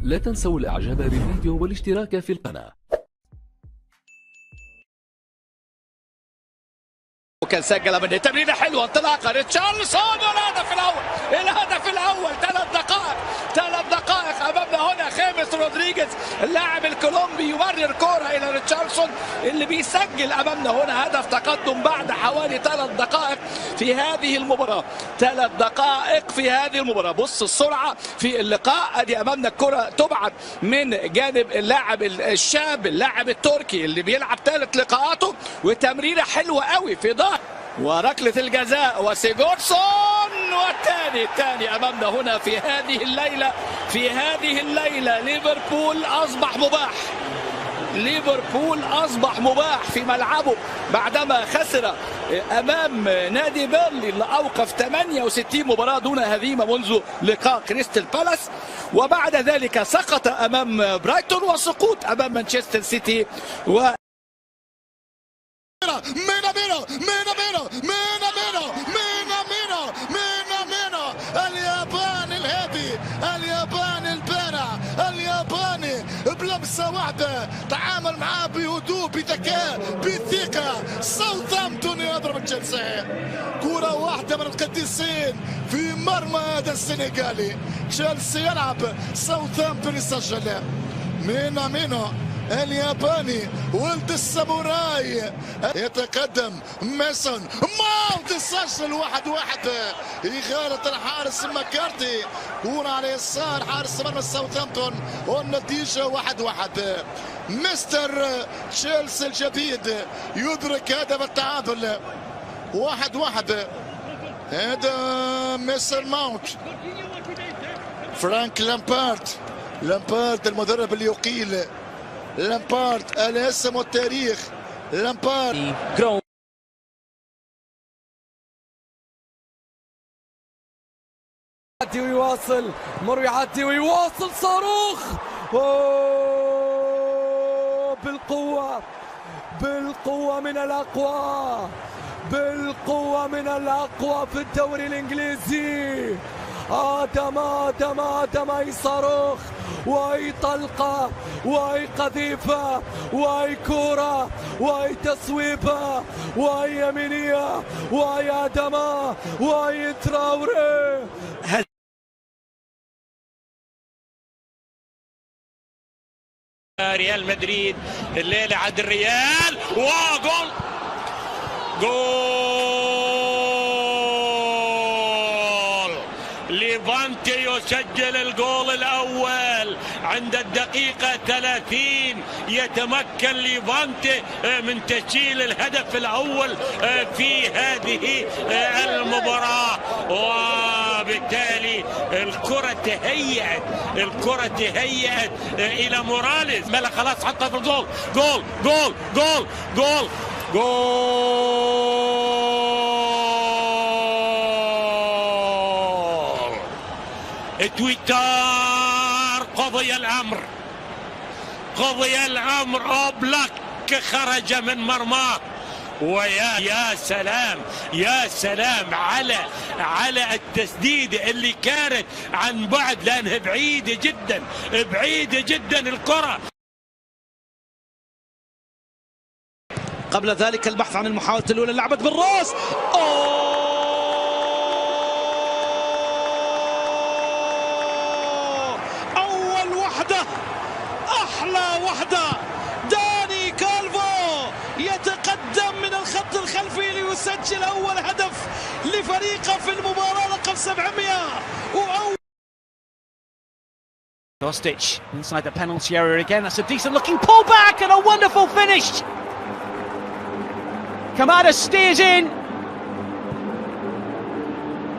لا تنسوا الاعجاب بالفيديو والاشتراك في القناة. وكان سجل من تمريره حلوه انطلاقه ريتشارلسون الهدف الاول 3 دقائق امامنا هنا. خامس رودريغيز اللاعب الكولومبي يمرر كوره الى ريتشارلسون اللي بيسجل امامنا هنا هدف تقدم بعد حوالي 3 دقائق في هذه المباراه. 3 دقائق في هذه المباراه. بص السرعه في اللقاء. ادي امامنا الكره تبعد من جانب اللاعب الشاب اللاعب التركي اللي بيلعب 3 لقاءاته وتمريره حلوه قوي في ظهر وركلة الجزاء وسيجورسون والثاني أمامنا هنا في هذه الليلة ليفربول أصبح مباح في ملعبه بعدما خسر أمام نادي بيرلي اللي أوقف 68 مباراة دون هزيمة منذ لقاء كريستال بالاس، وبعد ذلك سقط أمام برايتون وسقوط أمام مانشستر سيتي اليابان الهادي، اليابان البارع، الياباني بلمسة واحدة تعامل معاه بهدوء بذكاء بثقة. ساوثهامبتون يضرب تشيلسي كرة واحدة من القديسين في مرمى هذا السنغالي. تشيلسي يلعب، ساوثهامبتون يسجل. مينو الياباني ولد الساموراي يتقدم. ميسون ماونت يسجل 1-1. إغارة الحارس ماكارتي، كرة على يسار حارس مرمى ساوثهامبتون والنتيجة 1-1. مستر تشيلسي الجديد يدرك هدف التعادل 1-1. هذا ميسون ماونت. فرانك لامبارد المدرب اللي يقيل. لامبارد الاسم والتاريخ. لامبارد ويواصل مروي عدي ويواصل صاروخ بالقوة من الأقوى في الدوري الإنجليزي. آدم أي صاروخ وأي طلقة وأي قذيفة وأي كورة وأي تصويبة وأي يمينية وأي آدم وأي تراوري. ريال مدريد الليلة عند الريال وجول ليفانتي يسجل الجول الأول عند الدقيقة 30. يتمكن ليفانتي من تسجيل الهدف الأول في هذه المباراة، وبالتالي الكرة تهيأت إلى موراليس. ملا خلاص حطها في الجول. جول تويتر قضي الأمر أوبلاك خرج من مرماه. ويا سلام على التسديد اللي كانت عن بعد لأنها بعيدة جدا الكرة. قبل ذلك البحث عن المحاولة الأولى لعبت بالراس. أحلى وحدة داني كالفو يتقدم من الخط الخلفي ليسجل أول هدف لفريقه في المباراة رقم 700. Kostic inside the penalty area again. That's a decent looking pull back and a wonderful finish. Kamada steers in.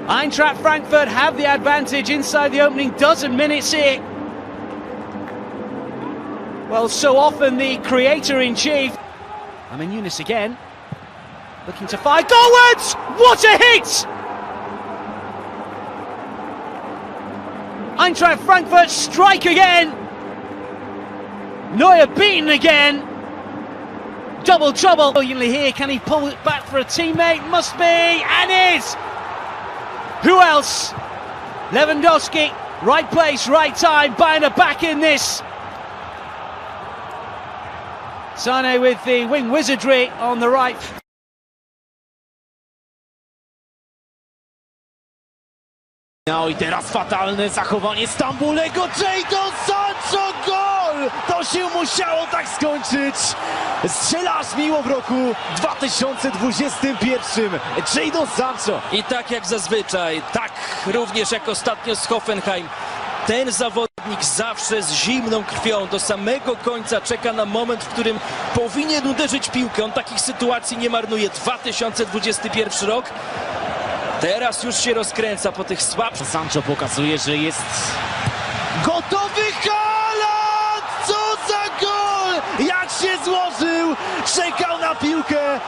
Eintracht Frankfurt have the advantage inside the opening dozen minutes here. Well, so often the creator-in-chief. Younis again, looking to fire goalwards. What a hit! Eintracht Frankfurt strike again. Neuer beaten again. Double trouble. Brilliantly here. Can he pull it back for a teammate? Must be, and is. Who else? Lewandowski. Right place, right time. Bayern are back in this. Sane with the wing wizardry on the right. No i teraz fatalne zachowanie Stambulego, Jadon Sancho, gol! To się musiało tak skończyć. Strzelasz miło w roku 2021. Jadon Sancho. I tak jak zazwyczaj, tak również jak ostatnio z Hoffenheim, ten zawodnik zawsze z zimną krwią do samego końca czeka na moment, w którym powinien uderzyć piłkę. On takich sytuacji nie marnuje. 2021 rok. Teraz już się rozkręca po tych słabszych. Sancho pokazuje, że jest gotowy. Haaland! Co za gol! Jak się złożył! Czekał na piłkę.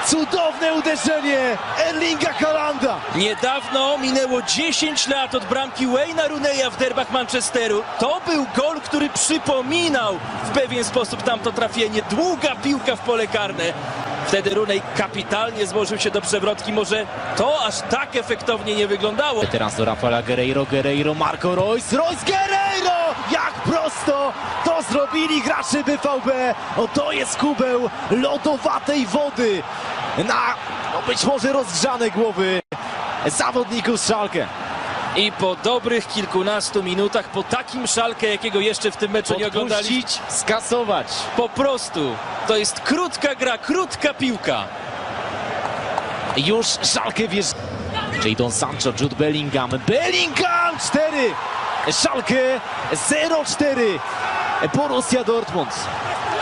Cudowne uderzenie Erlinga Haalanda. Niedawno minęło 10 lat od bramki Wayne'a Rooneya w derbach Manchesteru. To był gol, który przypominał w pewien sposób tamto trafienie. Długa piłka w pole karne. Wtedy Rooney kapitalnie złożył się do przewrotki. Może to aż tak efektownie nie wyglądało. Teraz do Rafaela Guerreiro, Marco Reus, Guerreiro! Jak prosto to zrobili gracze BVB. Oto jest kubeł lodowatej wody na być może rozgrzane głowy zawodników Schalke. I po dobrych kilkunastu minutach, po takim Schalke, jakiego jeszcze w tym meczu nie oglądaliśmy, skasować. po prostu to jest krótka gra, krótka piłka. Już Schalke wierzy. Jadon Sancho, Jude Bellingham, 4, Schalke 0-4, Borussia Dortmund.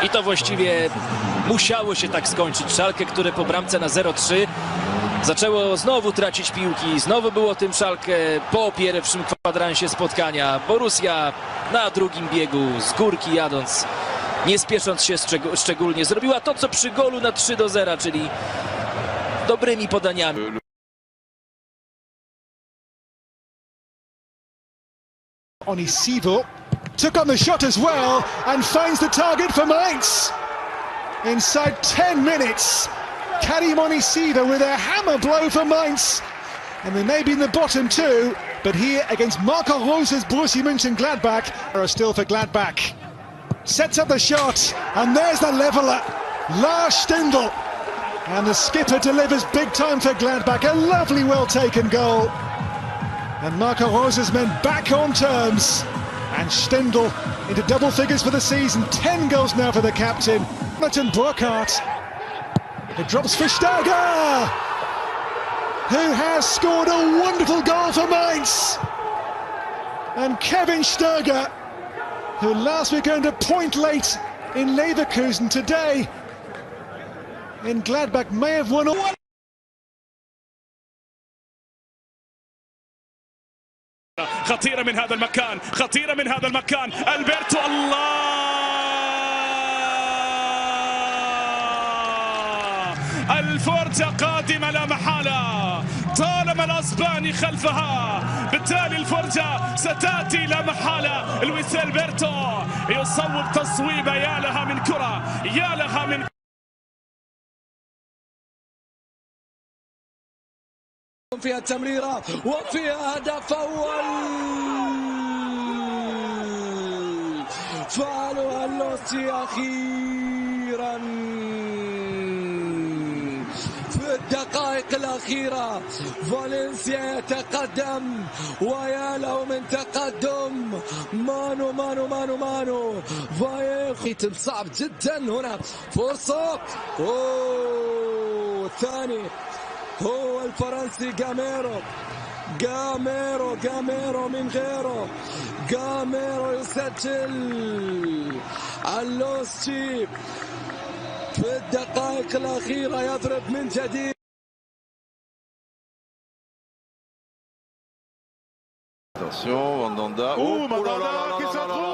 I to właściwie musiało się tak skończyć. Schalke, które po bramce na 0-3 zaczęło znowu tracić piłki. Znowu było tym Schalke po pierwszym kwadransie spotkania. Borussia na drugim biegu, z górki jadąc, nie spiesząc się szczególnie, zrobiła to, co przy golu na 3-0, czyli dobrymi podaniami. Onisivo took on the shot as well and finds the target for Mainz. Inside 10 minutes, Karim Onisivo with a hammer blow for Mainz. And they may be in the bottom two, but here against Marco Rose's Borussia Mönchengladbach are still for Gladbach. Sets up the shot, and there's the leveller, Lars Stindl. And the skipper delivers big time for Gladbach. A lovely, well-taken goal. And Marco Rose's men back on terms. And Stindl into double figures for the season. 10 goals now for the captain. Martin Brockhart. It drops for Stöger, who has scored a wonderful goal for Mainz. And Kevin Stöger, who last week earned a point late in Leverkusen, today in Gladbach may have won all. خطيرة من هذا المكان، خطيرة من هذا المكان، ألبرتو الله! الفرجة قادمة لا محالة، طالما الأسباني خلفها، بالتالي الفرجة ستأتي لا محالة. لويس ألبرتو يصوب تصويبة، يا لها من كرة، يا لها من فيها التمريرة وفيها هدف أول. فعلها اللوسي أخيرا في الدقائق الأخيرة. فالنسيا يتقدم، ويا له من تقدم. مانو مانو مانو مانو فايخ صعب جدا هنا. فرصة الثاني هو الفرنسي جاميرو من غيره. جاميرو يسجل. اللوسي في الدقائق الأخيرة يضرب من جديد. Attention, Mandanda. Mandanda qui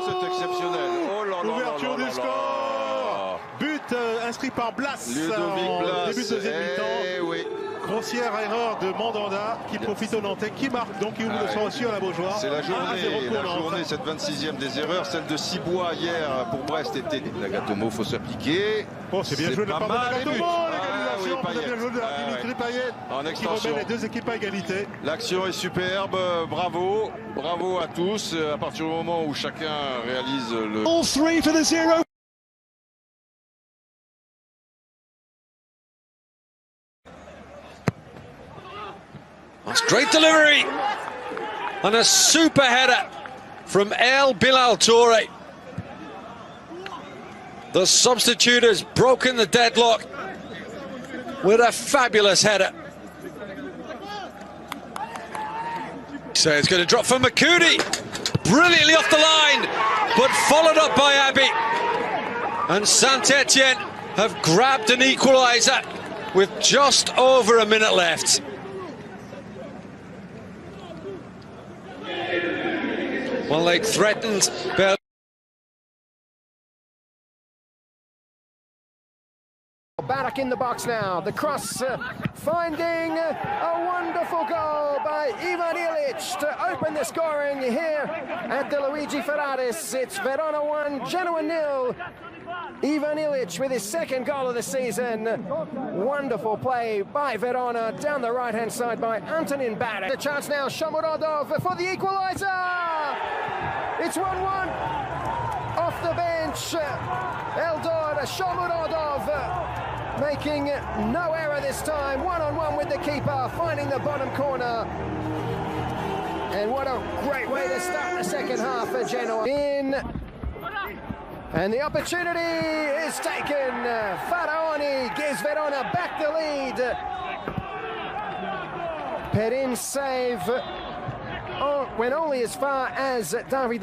c'est exceptionnel. Oh là là. Ouverture du score. But inscrit par Blas Ludovic Blas. Début de deuxième mi-temps. Oui. Grossière erreur de Mandanda qui profite au Nantais, qui marque donc, il ouvre le score aussi à la Beaujoire. C'est la journée, cette 26e des erreurs. Celle de Cibois hier pour Brest était Nagatomo, faut s'appliquer. Oh, c'est bien joué de la part de Nagatomo, l'égalisation. En extension. L'action est superbe, bravo, bravo à tous. À partir du moment où chacun réalise le... All three for the zero. That's great delivery. And a super header from El Bilal Toure. The substitute has broken the deadlock with a fabulous header. So it's going to drop for Makudi. Brilliantly off the line, but followed up by Abbey. And Saint-Etienne have grabbed an equaliser with just over a minute left. Well, they threatened Bell. Barak in the box now. The cross finding a wonderful goal by Ivan Ilic to open the scoring here at the Luigi Ferraris. It's Verona 1, Genoa 0. Ivan Ilic with his second goal of the season. Wonderful play by Verona down the right-hand side by Antonin Barak. The chance now, Shomurodov for the equaliser. It's 1-1 off the bench. Eldor Shomurodov making no error this time. One-on-one with the keeper, finding the bottom corner. And what a great way to start the second half for Genoa. And the opportunity is taken. Faraoni gives Verona back the lead. Perin save went only as far as David